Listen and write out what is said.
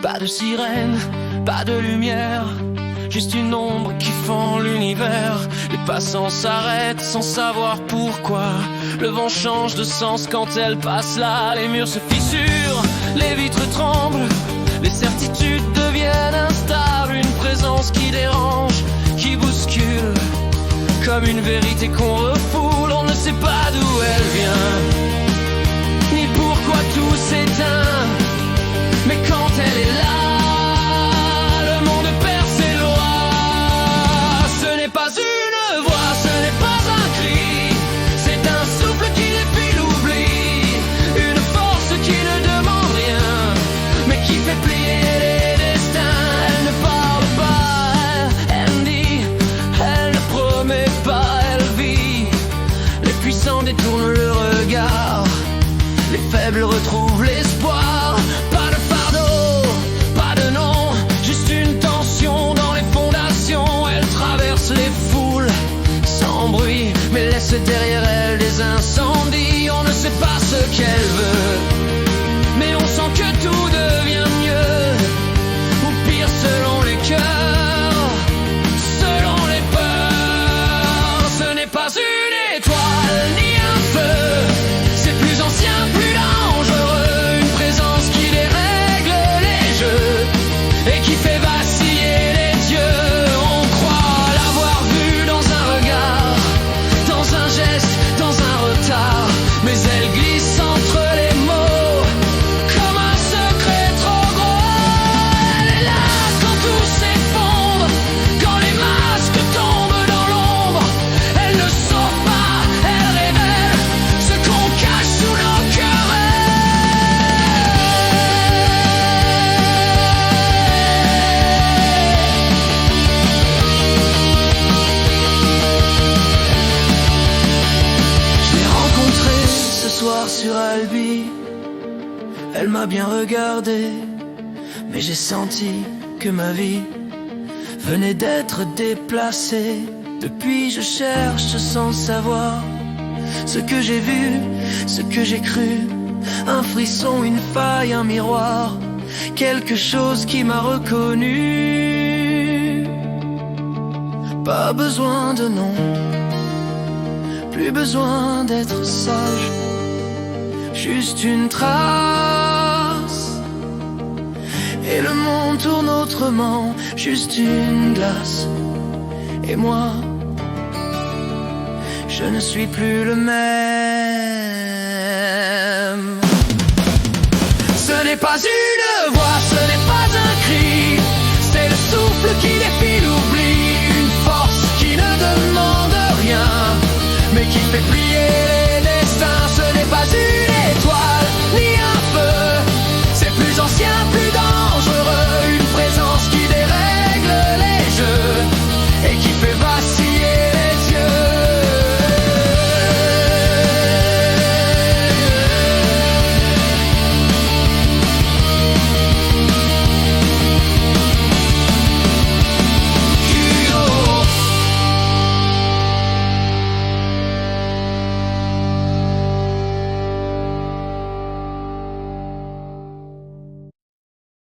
Pas de sirène, pas de lumière, juste une ombre qui fend l'univers. Les passants s'arrêtent sans savoir pourquoi. Le vent change de sens quand elle passe là. Les murs se fissurent, les vitres tremblent, les certitudes deviennent instables. Une présence qui dérange, qui bouscule, comme une vérité qu'on refoule. On ne sait pas d'où elle vient, ni pourquoi tout s'éteint. Mais quand elle est là, le monde perd ses lois. Ce n'est pas une voix, ce n'est pas un cri, c'est un souffle qui défie l'oubli. Une force qui ne demande rien, mais qui fait plier les destins. Elle ne parle pas, elle dit, elle ne promet pas, elle vit. Les puissants détournent le regard, les faibles retrouvent l'espoir. Pas de fardeau, pas de nom, juste une tension dans les fondations. Elle traverse les foules sans bruit, mais laisse derrière elle des incendies. On ne sait pas ce qu'elle veut, mais on sent que tout devient mieux, ou pire selon les cœurs, selon les peurs. Ce n'est pas une étoile ni un feu, c'est plus ancien, plus dangereux. Une présence qui dérègle les jeux et qui fait vaciller les dieux. On croit l'avoir vue dans un regard, dans un geste, dans un retard, mais elle glisse entre les mots comme un secret trop gros. Elle est là quand tout s'effondre, quand les masques tombent dans l'ombre. Elle ne sauve pas, elle révèle ce qu'on cache sous nos querelles. Je l'ai rencontrée ce soir sur Albi. Elle m'a bien regardé, mais j'ai senti que ma vie venait d'être déplacée. Depuis je cherche sans savoir ce que j'ai vu, ce que j'ai cru. Un frisson, une faille, un miroir, quelque chose qui m'a reconnu. Pas besoin de nom, plus besoin d'être sage, juste une trace, et le monde tourne autrement. Juste une glace, et moi, je ne suis plus le même. Ce n'est pas une voix, ce n'est pas un cri, c'est le souffle qui défie l'oubli. Une force qui ne demande rien, mais qui fait plier